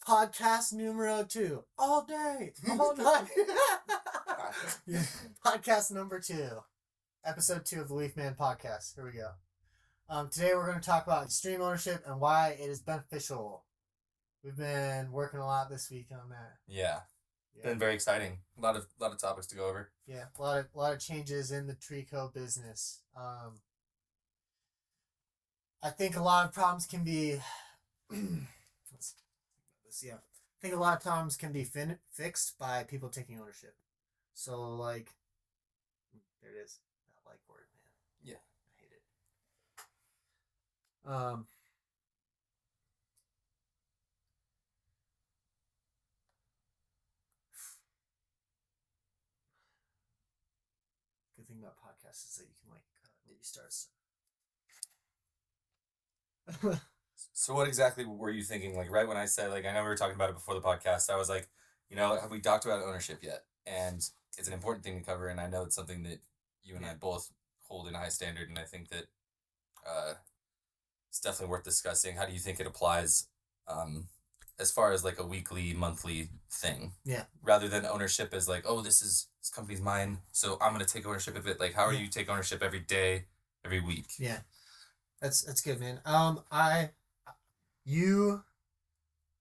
Podcast numero 2. All day, all night. Yeah. Podcast number 2. Episode 2 of the Leafman podcast. Here we go. Today we're going to talk about extreme ownership and why it is beneficial. We've been working a lot this week on that. Yeah. Been very exciting. A lot of topics to go over. Yeah, a lot of changes in the Trico business. I think a lot of problems can be I think a lot of problems can be fixed by people taking ownership. So like there it is. That like word, man. Yeah. I hate it. Good thing about podcasts is that you can like restart stuff. So what exactly were you thinking? Like right when I said, like, I know we were talking about it before the podcast, I was like, have we talked about ownership yet? And it's an important thing to cover, and I know it's something that you and I both hold in a high standard, and I think that it's definitely worth discussing. How do you think it applies as far as like a weekly, monthly thing? Yeah. Rather than ownership as like, oh, this company's mine, so I'm going to take ownership of it. Like, how are you take ownership every day, every week? Yeah. That's good, man.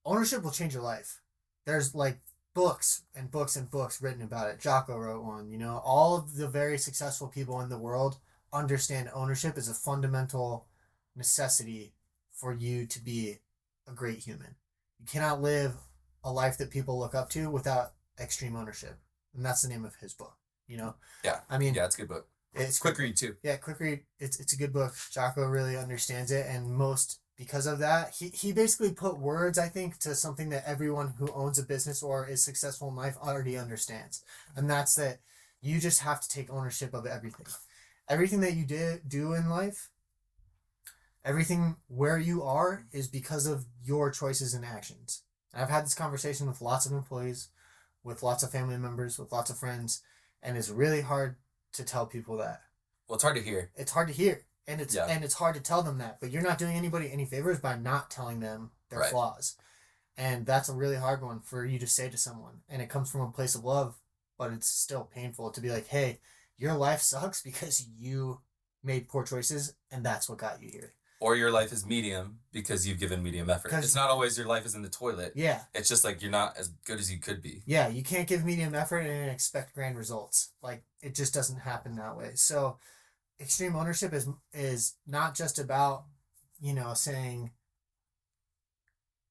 Ownership will change your life. There's like books and books and books written about it. Jocko wrote one. All of the very successful people in the world understand ownership is a fundamental necessity for you to be a great human. You cannot live a life that people look up to without extreme ownership. And that's the name of his book, Yeah. I mean, yeah, it's a good book. It's quick read too. Yeah, quick read. It's a good book. Jocko really understands it, and because of that, he basically put words, I think, to something that everyone who owns a business or is successful in life already understands, and that's that you just have to take ownership of everything. Everything that you do in life, everything where you are is because of your choices and actions. And I've had this conversation with lots of employees, with lots of family members, with lots of friends, and it's really hard to tell people that. Well, it's hard to hear. It's hard to hear. And it's hard to tell them that, but you're not doing anybody any favors by not telling them their flaws. And that's a really hard one for you to say to someone. And it comes from a place of love, but it's still painful to be like, hey, your life sucks because you made poor choices and that's what got you here. Or your life is medium because you've given medium effort. It's not always your life is in the toilet. Yeah. It's just like you're not as good as you could be. Yeah, you can't give medium effort and expect grand results. Like, it just doesn't happen that way. So extreme ownership is not just about, saying,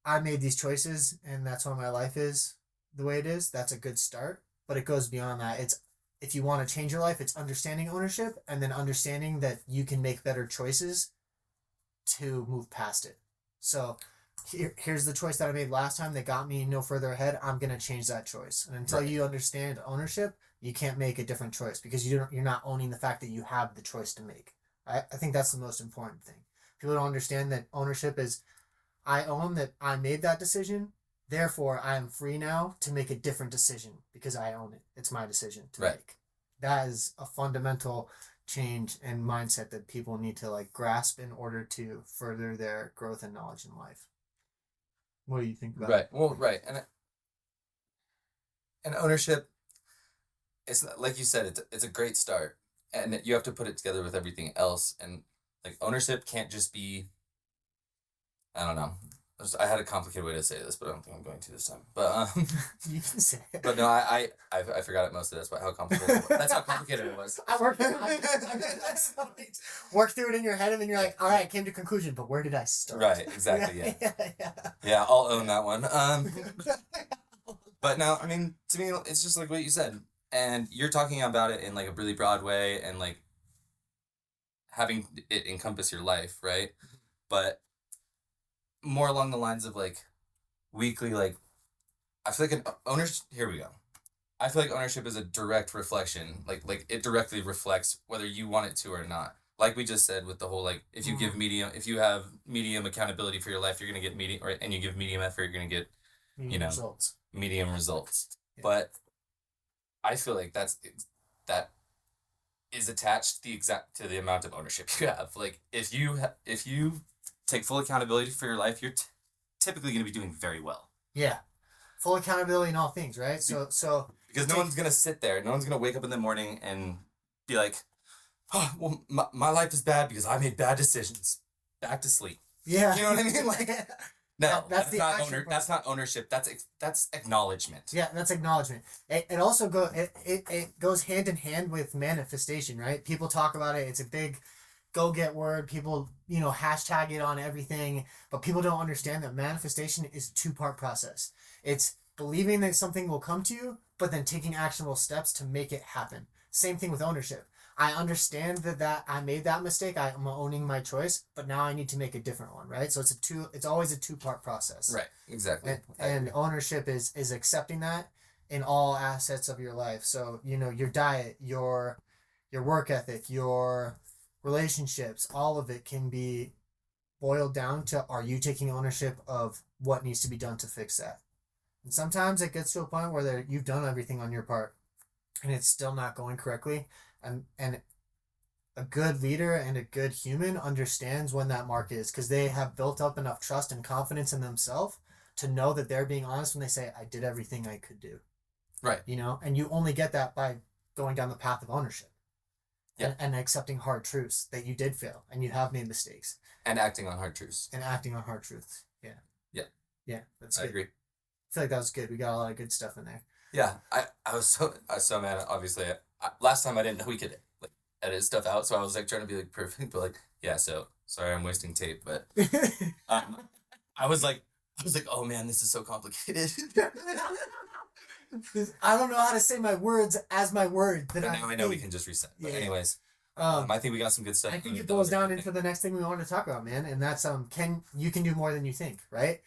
I made these choices and that's why my life is the way it is. That's a good start, but it goes beyond that. It's, if you want to change your life, it's understanding ownership and then understanding that you can make better choices to move past it. So here's the choice that I made last time that got me no further ahead. I'm going to change that choice. And until you understand ownership, you can't make a different choice because you're not owning the fact that you have the choice to make. I think that's the most important thing. People don't understand that ownership is, I own that I made that decision, therefore I am free now to make a different decision because I own it. It's my decision to make. That is a fundamental change and mindset that people need to grasp in order to further their growth and knowledge in life. What do you think about it? Well, right. And ownership, it's like you said, it's a great start, and you have to put it together with everything else. And ownership can't just be, I don't know. I had a complicated way to say this, but I don't think I'm going to this time. But you can say it. But no, I forgot it most of this. But how complicated it was. That's how complicated it was. I worked through it in your head, and then you're like, all right, I came to a conclusion, but where did I start? Right, exactly, yeah. I'll own that one. But no, I mean, to me, it's just like what you said, and you're talking about it in a really broad way, and having it encompass your life, right? But more along the lines of weekly, I feel like here we go. I feel like ownership is a direct reflection, like it directly reflects whether you want it to or not. Like we just said with the whole if you have medium accountability for your life, you're gonna get medium, and you give medium effort, you're gonna get medium results. Yeah. But I feel like that is attached to the amount of ownership you have. If you take full accountability for your life, you're typically going to be doing very well. Yeah. Full accountability in all things, right? So Because no one's gonna sit there. No one's gonna wake up in the morning and be like, "Oh, well, my life is bad because I made bad decisions." Back to sleep. yeah. You know what I mean? Like, no, That's the not action part. That's not ownership. That's acknowledgement. Yeah, that's acknowledgement. It also it goes hand in hand with manifestation, right? People talk about it. It's a big go get word. People, hashtag it on everything, but people don't understand that manifestation is a two-part process. It's believing that something will come to you, but then taking actionable steps to make it happen. Same thing with ownership. I understand that I made that mistake. I'm owning my choice, but now I need to make a different one, right? So it's always a two-part process. Right. Exactly. And ownership is accepting that in all assets of your life. So, your diet, your work ethic, your relationships, all of it can be boiled down to, are you taking ownership of what needs to be done to fix that? And sometimes it gets to a point where you've done everything on your part and it's still not going correctly. And a good leader and a good human understands when that mark is, because they have built up enough trust and confidence in themselves to know that they're being honest when they say, I did everything I could do. Right. And you only get that by going down the path of ownership. Yeah. And accepting hard truths that you did fail and you have made mistakes. And acting on hard truths. Yeah. Yeah. Yeah. That's I good. agree. I feel like that was good. We got a lot of good stuff in there. Yeah. I was so mad. Obviously, last time I didn't know we could like edit stuff out, so I was like trying to be like perfect, but like, yeah. So sorry, I'm wasting tape, but um, I was like, oh man, this is so complicated. I don't know how to say my words as my word. But now I know we can just reset. But Yeah. anyways, I think we got some good stuff. I think it boils down into the next thing we wanted to talk about, man, and that's you can do more than you think, right?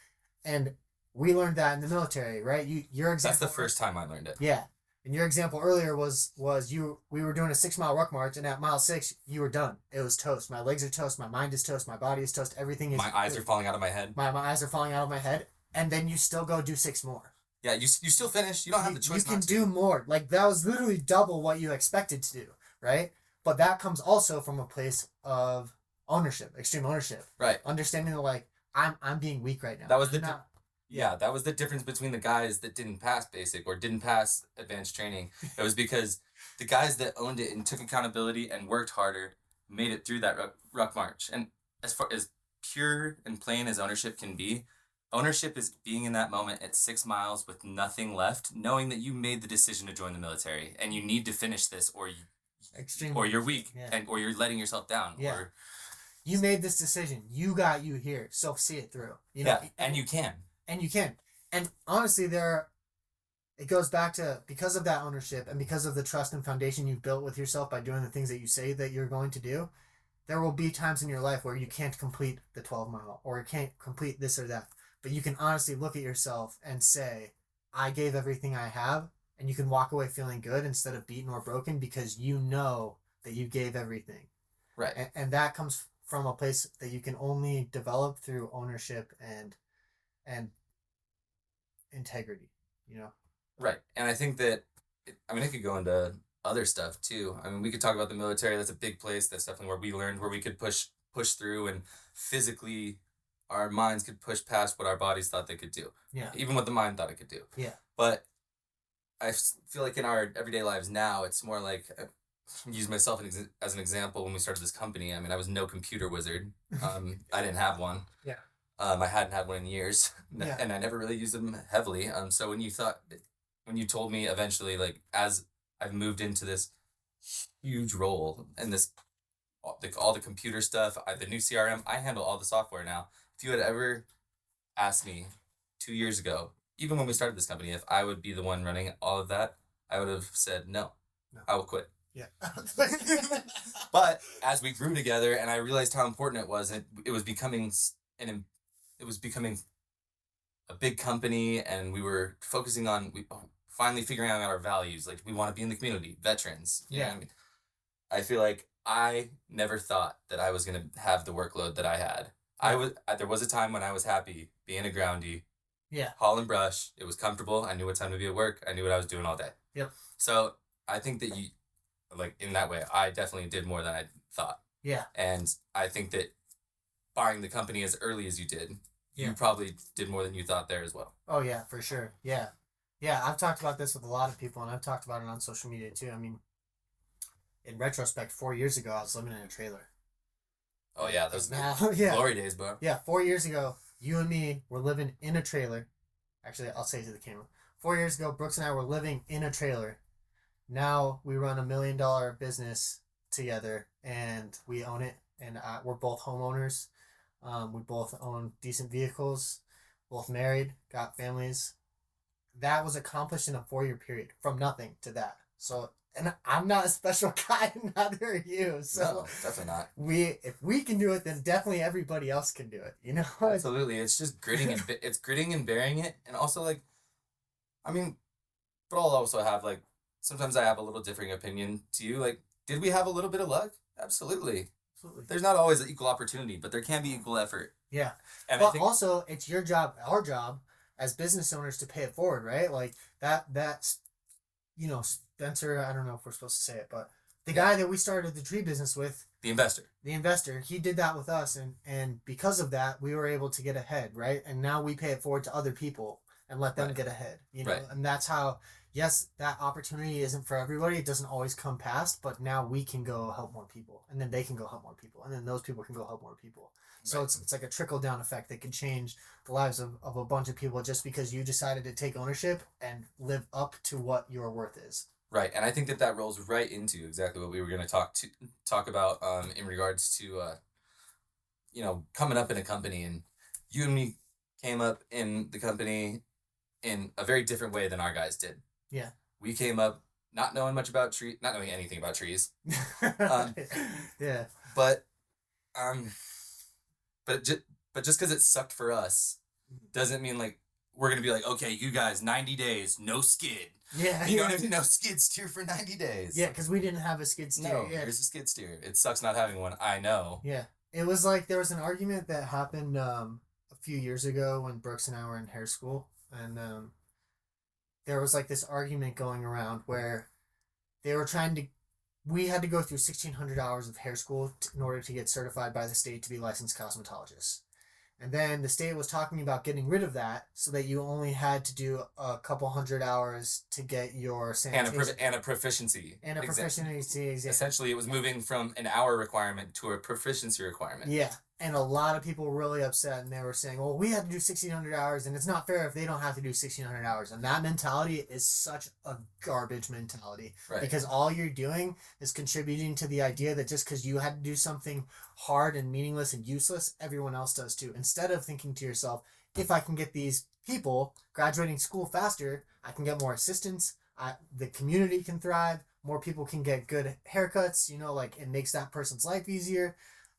And we learned that in the military, right? Your example. That's the first time I learned it. Yeah, and your example earlier was we were doing a 6 mile ruck march, and at mile 6 you were done. It was toast. My legs are toast. My mind is toast. My body is toast. Everything is. My eyes are falling out of my head. My eyes are falling out of my head, and then you still go do 6 more. Yeah, you still finish. You don't have the choice. You can do more. Like, that was literally double what you expected to do, right? But that comes also from a place of ownership, extreme ownership. Right. Understanding that, like, I'm being weak right now. That was that was the difference between the guys that didn't pass basic or didn't pass advanced training. It was because the guys that owned it and took accountability and worked harder made it through that ruck march. And as far as pure and plain as ownership can be, ownership is being in that moment at 6 miles with nothing left, knowing that you made the decision to join the military and you need to finish this, or you're weak, yeah. or you're letting yourself down. Yeah. Or you made this decision. You got you here. So see it through. And you can. And you can. And honestly, it goes back to, because of that ownership and because of the trust and foundation you've built with yourself by doing the things that you say that you're going to do, there will be times in your life where you can't complete the 12 mile or you can't complete this or that. But you can honestly look at yourself and say, I gave everything I have, and you can walk away feeling good instead of beaten or broken because you know that you gave everything. Right. And that comes from a place that you can only develop through ownership and integrity, Right. And I think that, it could go into other stuff too. We could talk about the military. That's a big place. That's definitely where we learned, where we could push through, and physically our minds could push past what our bodies thought they could do. Yeah. Even what the mind thought it could do. Yeah. But I feel like in our everyday lives now, it's more like, use myself as an example. When we started this company, I was no computer wizard. I didn't have one. Yeah. I hadn't had one in years, Yeah. and I never really used them heavily. So when you told me eventually, like, as I've moved into this huge role and this, all the computer stuff, the new CRM, I handle all the software now. If you had ever asked me 2 years ago, even when we started this company, if I would be the one running all of that, I would have said no. I will quit. Yeah. But as we grew together and I realized how important it was, it was becoming a big company, and we were focusing on finally figuring out our values. Like, we want to be in the community, veterans. You know what I mean? I feel like I never thought that I was going to have the workload that I had. There was a time when I was happy being a groundie. Yeah. Haul and brush. It was comfortable. I knew what time to be at work. I knew what I was doing all day. Yep. So I think that in that way, I definitely did more than I thought. Yeah. And I think that buying the company as early as you did you Yeah. probably did more than you thought there as well. Oh yeah, for sure. Yeah. Yeah, I've talked about this with a lot of people, and I've talked about it on social media too. I mean, in retrospect, 4 years ago, I was living in a trailer. Oh yeah, those are Now, the yeah, glory days, bro. yeah, 4 years ago, you and me were living in a trailer. Actually, I'll say it to the camera. 4 years ago, Brooks and I were living in a trailer. Now we run $1 million business together, and we own it. And we're both homeowners. We both own decent vehicles. Both married, got families. That was accomplished in a 4 year period from nothing to that. So, and I'm not a special guy, neither are you. So No, definitely not. if we can do it, then definitely everybody else can do it. You know? Absolutely, it's just gritting and it's gritting and bearing it, and also like, I mean, but I'll also have like sometimes I have a little differing opinion to you. Like, did we have a little bit of luck? Absolutely. Absolutely. There's not always equal opportunity, but there can be equal effort. Yeah. And I But think also, it's your job, our job as business owners to pay it forward, right? Like that's, Spencer, I don't know if we're supposed to say it, but the guy that we started the tree business with, the investor, the investor, he did that with us, and because of that, we were able to get ahead, right? And now we pay it forward to other people and let them right, get ahead, you know? right, And that's how, yes, that opportunity isn't for everybody. It doesn't always come past, but now we can go help more people, and then they can go help more people, and then those people can go help more people. So right. it's like a trickle down effect that can change the lives of a bunch of people just because you decided to take ownership and live up to what your worth is. Right, and I think that rolls right into exactly what we were going to talk about in regards to coming up in a company, and you and me came up in the company in a very different way than our guys did. Yeah. We came up not knowing much about not knowing anything about trees. Um, Yeah. but um, but just because it sucked for us doesn't mean like we're gonna be like, okay, you guys, 90 days, no skid. Yeah. You know what I mean? No skid steer for 90 days. Yeah, because we didn't have a skid steer. No, Yeah. there's a skid steer. It sucks not having one. I know. Yeah. It was like there was an argument that happened a few years ago when Brooks and I were in hair school, and there was like this argument going around where they were trying to. We had to go through 1,600 hours of hair school in order to get certified by the state to be licensed cosmetologists. And then the state was talking about getting rid of that so that you only had to do a couple hundred hours to get your sanitation. And a proficiency. And a proficiency exam. Essentially, it was moving from an hour requirement to a proficiency requirement. Yeah. And a lot of people were really upset, and they were saying, well, we have to do 1,600 hours, and it's not fair if they don't have to do 1,600 hours. And that mentality is such a garbage mentality. Right. Because all you're doing is contributing to the idea that just because you had to do something hard and meaningless and useless, everyone else does too. Instead of thinking to yourself, if I can get these people graduating school faster, I can get more assistance, the community can thrive, more people can get good haircuts, like it makes that person's life easier.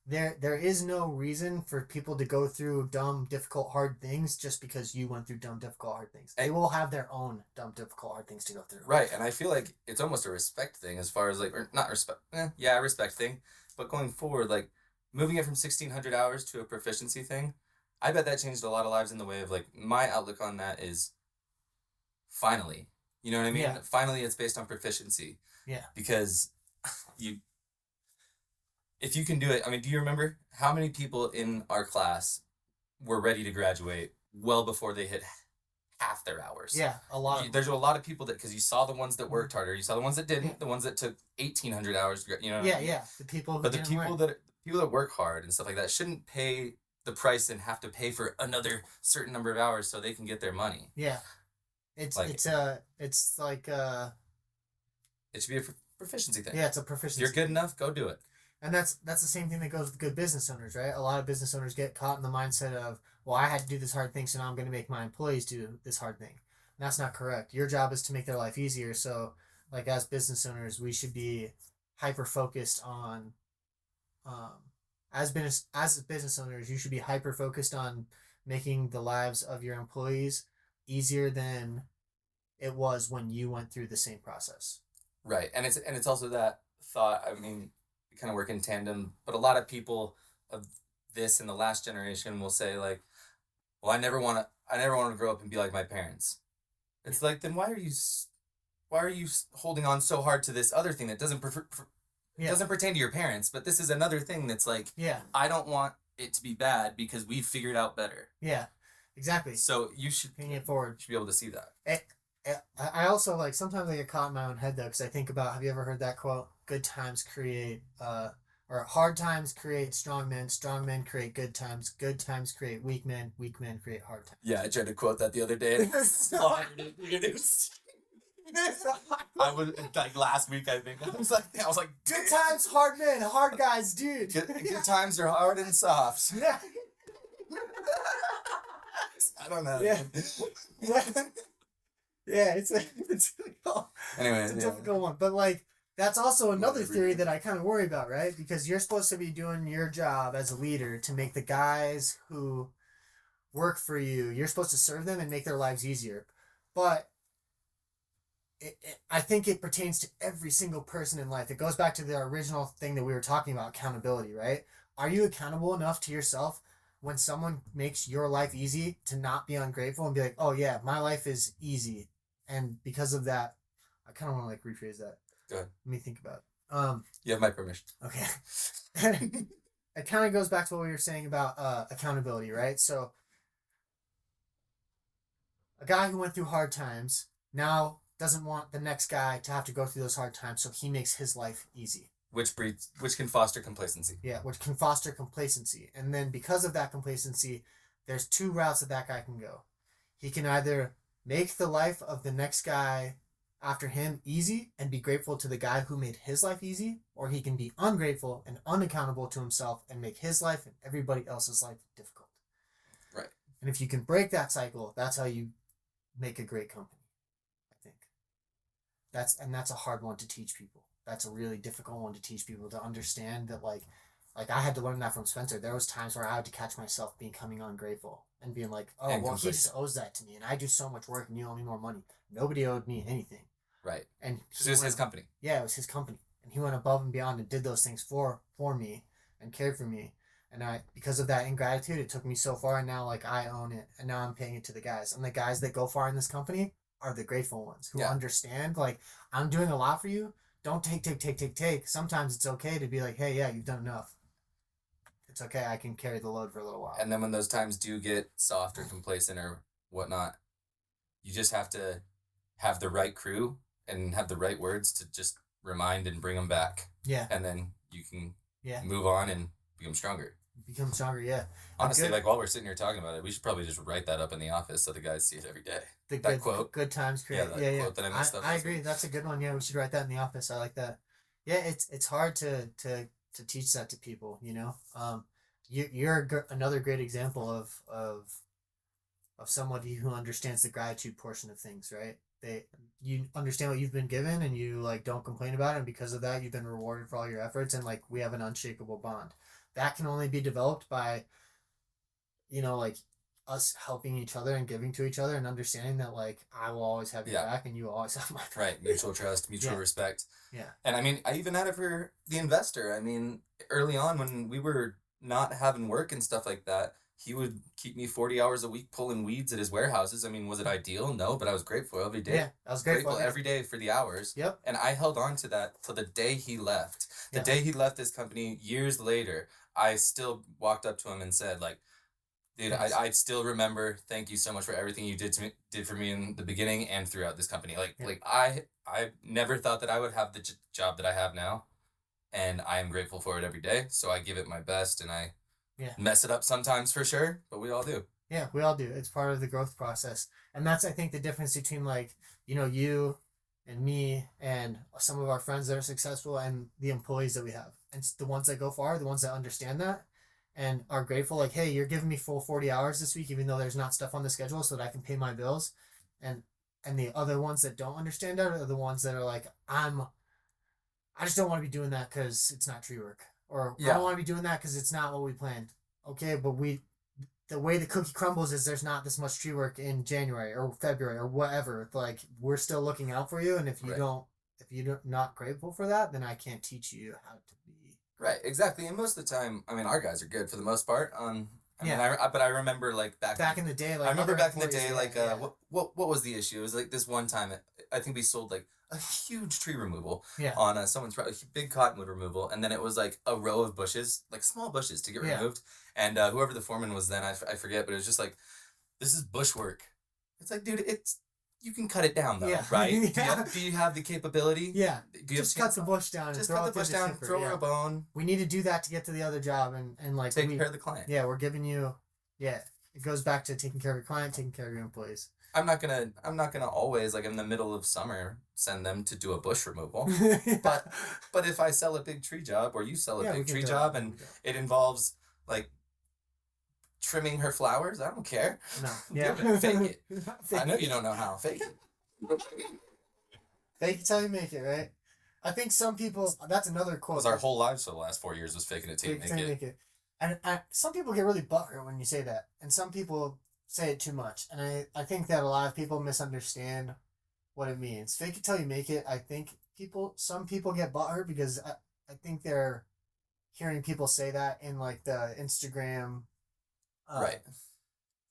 There is no reason for people to go through dumb, difficult, hard things just because you went through dumb, difficult, hard things. They will have their own dumb, difficult, hard things to go through. Right, and I feel like it's almost a respect thing as far as like, or not respect, yeah, a respect thing, but going forward, like moving it from 1,600 hours to a proficiency thing, I bet that changed a lot of lives in the way of like my outlook on that is finally, you know what I mean? Yeah. Finally, it's based on proficiency. Yeah. Because if you can do it, I mean, do you remember how many people in our class were ready to graduate well before they hit half their hours? Yeah, a lot. There's a lot of people that, because you saw the ones that worked harder, you saw the ones that didn't, the ones that took 1,800 hours. You know. Yeah, yeah. The people. Who but the people that work hard and stuff like that shouldn't pay the price and have to pay for another certain number of hours so they can get their money. Yeah, it's like it should be a proficiency thing. Yeah, it's a proficiency. If you're good enough, go do it. And that's the same thing that goes with good business owners, right? A lot of business owners get caught in the mindset of, well, I had to do this hard thing, so now I'm going to make my employees do this hard thing. And that's not correct. Your job is to make their life easier. So, like as business owners, we should be hyper focused on, as business owners, you should be hyper focused on making the lives of your employees easier than it was when you went through the same process. Right, and it's also that thought. I mean, we kind of work in tandem, but a lot of people of this in the last generation will say like, well, I never want to grow up and be like my parents. It's like, then why are you holding on so hard to this other thing that doesn't pertain to your parents, but this is another thing that's like, yeah, I don't want it to be bad because we figured out better. Yeah, exactly. So you should Paying it forward. be able to see that. I also like sometimes I get caught in my own head though because I think about, have you ever heard that quote? Good times create or hard times create strong men create good times create weak men create hard times. Yeah, I tried to quote that the other day. I was like last week, I think. I was like, good times, hard men, hard guys, dude. Good times are hard and soft. Yeah. I don't know. Yeah. Yeah, it's anyway, it's a difficult one, but like that's also another theory that I kind of worry about, right? Because you're supposed to be doing your job as a leader to make the guys who work for you, you're supposed to serve them and make their lives easier. But I think it pertains to every single person in life. It goes back to the original thing that we were talking about, accountability, right? Are you accountable enough to yourself when someone makes your life easy to not be ungrateful and be like, oh yeah, my life is easy, and because of that, I kind of want to like rephrase that. Go ahead. Let me think about it. You have my permission. Okay. It kind of goes back to what we were saying about accountability, right? So a guy who went through hard times now doesn't want the next guy to have to go through those hard times, so he makes his life easy. Which can foster complacency. Yeah, which can foster complacency. And then because of that complacency, there's two routes that guy can go. He can either make the life of the next guy after him easy and be grateful to the guy who made his life easy, or he can be ungrateful and unaccountable to himself and make his life and everybody else's life difficult. Right. And if you can break that cycle, that's how you make a great company, I think. That's a hard one to teach people. That's a really difficult one to teach people, to understand that like I had to learn that from Spencer. There was times where I had to catch myself becoming ungrateful and being like, oh, well, he just owes that to me, and I do so much work and you owe me more money. Nobody owed me anything. Right. And it was his company. Yeah, it was his company. And he went above and beyond and did those things for me and cared for me. And because of that ingratitude, it took me so far, and now like I own it, and now I'm paying it to the guys. And the guys that go far in this company are the grateful ones who understand, like, I'm doing a lot for you. Don't take. Sometimes it's okay to be like, hey, yeah, you've done enough. It's okay. I can carry the load for a little while. And then when those times do get soft or complacent or whatnot, you just have to have the right crew and have the right words to just remind and bring them back. Yeah. And then you can move on and become stronger. Yeah. Honestly, like while we're sitting here talking about it, we should probably just write that up in the office so the guys see it every day. That quote. Good times create. Yeah. Quote that I messed up. I agree. That's a good one. Yeah, we should write that in the office. I like that. Yeah, it's hard to teach that to people. You know, you're another great example of somebody who understands the gratitude portion of things, right? You understand what you've been given, and you like don't complain about it, and because of that you've been rewarded for all your efforts, and like we have an unshakable bond that can only be developed by, you know, like us helping each other and giving to each other and understanding that like I will always have your back and you will always have my back. Right. Mutual trust, mutual respect. Yeah. And I mean, I even had it for the investor. I mean, early on when we were not having work and stuff like that, he would keep me 40 hours a week pulling weeds at his warehouses. I mean, was it ideal? No, but I was grateful every day. Yeah, I was grateful every day for the hours. Yep. And I held on to that till the day he left. The day he left this company years later, I still walked up to him and said, like, dude, I still remember. Thank you so much for everything you did for me in the beginning and throughout this company. Like I never thought that I would have the job that I have now, and I am grateful for it every day. So I give it my best, and I mess it up sometimes for sure, but we all do. Yeah, we all do. It's part of the growth process, and that's I think the difference between like you and me and some of our friends that are successful and the employees that we have, and the ones that go far, the ones that understand that and are grateful, like, hey, you're giving me full 40 hours this week even though there's not stuff on the schedule so that I can pay my bills. And the other ones that don't understand that are the ones that are like, I just don't want to be doing that because it's not tree work, or I don't want to be doing that because it's not what we planned. Okay, but the way the cookie crumbles is there's not this much tree work in January or February or whatever. Like, we're still looking out for you, and if you're not grateful for that, then I can't teach you how to be. Right, exactly. And most of the time, I mean, our guys are good for the most part. But I remember like back in the day, like I remember back in the day, like what was the issue? It was like this one time, I think we sold like a huge tree removal Yeah. on someone's big cottonwood removal, and then it was like a row of bushes, like small bushes to get Yeah. removed. And whoever the foreman was then, I forget, but it was just like, this is bushwork. It's like, dude, you can cut it down though, Yeah. right? Yeah. Do you have the capability? Yeah. Do you Just have cut the bush down. just and throw cut the it bush through down, shipper. throw her Yeah. a bone, We need to do that to get to the other job, and like take care of the client. Yeah, we're giving you. Yeah, it goes back to taking care of your client, taking care of your employees. I'm not gonna always, like, in the middle of summer, send them to do a bush removal. Yeah. But if I sell a big tree job, or you sell a Yeah, we big can tree do it. job, and it involves like trimming her flowers, I don't care. No. Yeah. Fake it. I know you don't know how. Fake it. Fake it till you make it, right? I think some people. That's another quote. Because our whole lives for the last 4 years was faking it till you make it. And some people get really butthurt when you say that, and some people say it too much. And I think that a lot of people misunderstand what it means. Fake it till you make it. I think some people get butthurt because I think they're hearing people say that in like the Instagram, Right.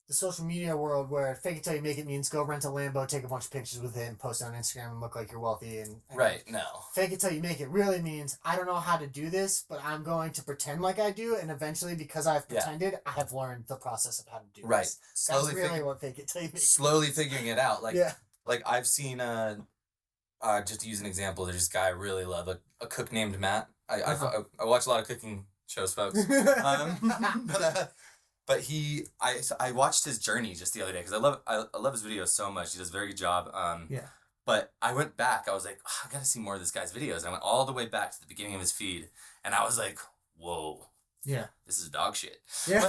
the social media world, where fake it till you make it means go rent a Lambo, take a bunch of pictures with it, and post it on Instagram and look like you're wealthy. And Right. No. Fake it till you make it really means I don't know how to do this, but I'm going to pretend like I do, and eventually, because I've pretended, I have learned the process of how to do right. this. Slowly That's really what fake it till you make it. Slowly figuring it out. Like, yeah. Like, I've seen just to use an example, there's this guy I really love, a cook named Matt. I watch a lot of cooking shows, folks. But I watched his journey just the other day, because I love his videos so much. He does a very good job. Yeah. But I went back. I was like, oh, I gotta see more of this guy's videos. I went all the way back to the beginning of his feed, and I was like, whoa. Yeah. This is dog shit. Yeah.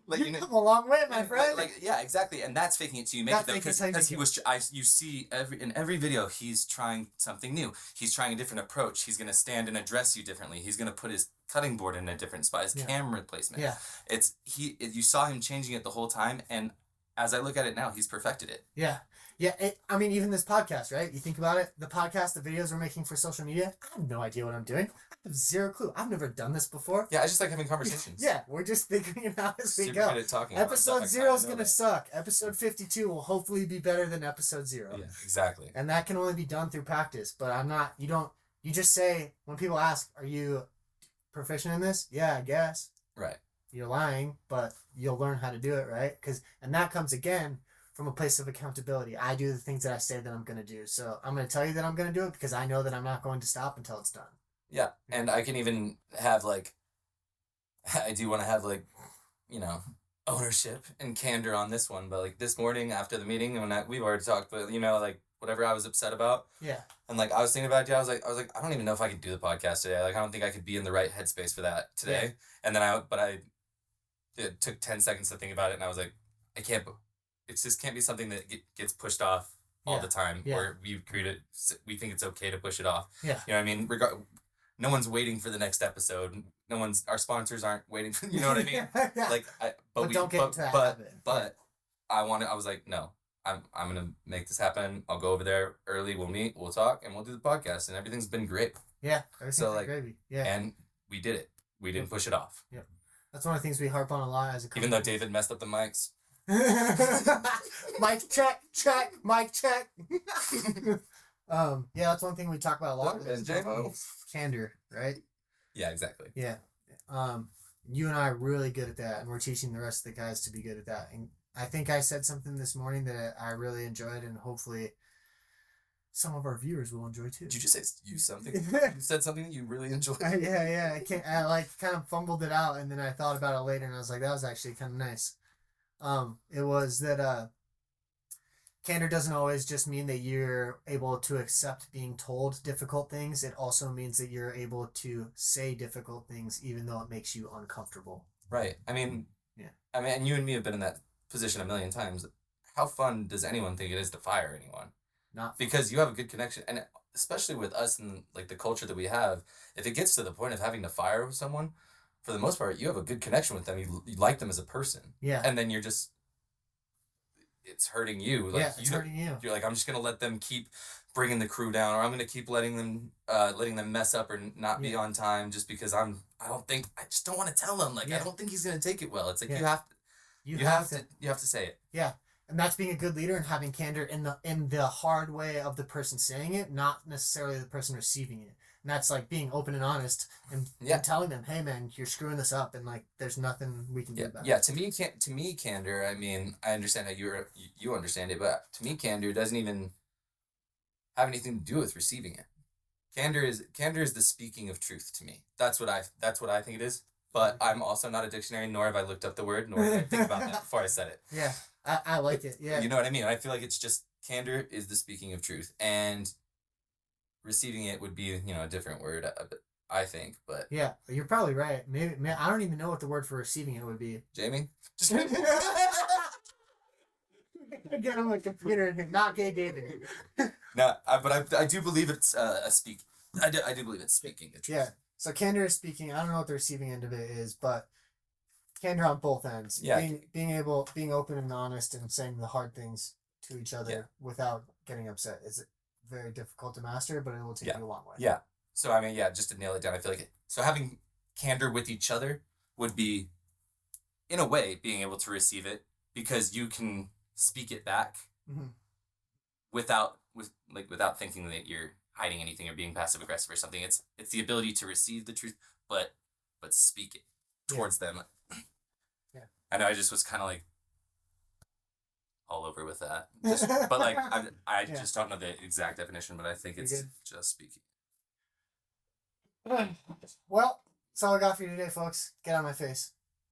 Like, you come a long way, my friend. Like, yeah, exactly. And that's faking it till you make it, though, because you see in every video he's trying something new. He's trying a different approach. He's gonna stand and address you differently. He's gonna put his cutting board in a different spot. His camera placement. Yeah. You saw him changing it the whole time, and as I look at it now, he's perfected it. Yeah. Yeah, I mean, even this podcast, right? You think about it, the podcast, the videos we're making for social media, I have no idea what I'm doing. I have zero clue. I've never done this before. Yeah, I just like having conversations. Yeah, we're just figuring it out as we Super go. good at talking Episode 0 is going to suck. Episode 52 will hopefully be better than episode 0. Yeah, exactly. And that can only be done through practice. But you just say, when people ask, are you proficient in this? Yeah, I guess. Right. You're lying, but you'll learn how to do it, right? And that comes again from a place of accountability. I do the things that I say that I'm going to do. So I'm going to tell you that I'm going to do it because I know that I'm not going to stop until it's done. Yeah, and I can even have, like, I do want to have, like, ownership and candor on this one. But, like, this morning after the meeting, we've already talked, but, like, whatever I was upset about. Yeah. And, like, I was thinking about it, I was like, I don't even know if I could do the podcast today. Like, I don't think I could be in the right headspace for that today. Yeah. And then it took 10 seconds to think about it, and I was like, it just can't be something that gets pushed off all the time, or we think it's okay to push it off. Yeah. You know what I mean? No one's waiting for the next episode. Our sponsors aren't waiting for, you know what I mean? Yeah. Like, but don't get into that habit. But I was like, no, I'm going to make this happen. I'll go over there early. We'll meet, we'll talk, and we'll do the podcast, and everything's been great. Yeah. Everything's been gravy. Yeah. And we did it. We didn't push it off. Yeah. That's one of the things we harp on a lot as a company. Even though David messed up the mics. Mic check, mic check. Yeah, that's one thing we talk about a lot. Candor, right? Yeah, exactly. Yeah. You and I are really good at that, and we're teaching the rest of the guys to be good at that. And I think I said something this morning that I really enjoyed, and hopefully some of our viewers will enjoy too. Did you just say something? You said something that you really enjoyed? Yeah. I kind of fumbled it out, and then I thought about it later, and I was like, that was actually kind of nice. It was that candor doesn't always just mean that you're able to accept being told difficult things. It also means that you're able to say difficult things even though it makes you uncomfortable. Right. I mean, yeah. And you and me have been in that position a million times. How fun does anyone think it is to fire anyone? Not because you have a good connection, and especially with us and like the culture that we have, if it gets to the point of having to fire with someone, for the most part, you have a good connection with them. You like them as a person. Yeah. And then it's hurting you. Like, it's hurting you. You're like, I'm just gonna let them keep bringing the crew down, or I'm gonna keep letting them mess up or not be on time just because I just don't want to tell him. Like, I don't think he's gonna take it well. It's like you have to say it. Yeah. And that's being a good leader and having candor in the hard way of the person saying it, not necessarily the person receiving it. And that's like being open and honest and telling them, hey man, you're screwing this up, and like there's nothing we can do about Yeah. it. To me, candor. I mean, I understand how you understand it, but to me, candor doesn't even have anything to do with receiving it. Candor is the speaking of truth to me. That's what I think it is. But I'm also not a dictionary, nor have I looked up the word, nor did I think about that before I said it. Yeah, I like it. Yeah, You know what I mean? I feel like it's just candor is the speaking of truth, and receiving it would be a different word. I think, but yeah, you're probably right. Maybe man, I don't even know what the word for receiving it would be. Jamie, just Get on the computer and not gay David. no, but I do believe it's a speak. I do believe it's speaking the truth. Yeah. So candor is speaking. I don't know what the receiving end of it is, but candor on both ends. Yeah. Being open and honest and saying the hard things to each other without getting upset is very difficult to master, but it will take you a long way. Yeah. So I mean, just to nail it down, I feel like so having candor with each other would be, in a way, being able to receive it because you can speak it back without thinking that you're hiding anything or being passive aggressive or something. It's the ability to receive the truth, but speak it towards them. Yeah. I know I just was kind of like all over with that, but like I just don't know the exact definition, but I think it's just speaking. Well, that's all I got for you today, folks. Get out of my face.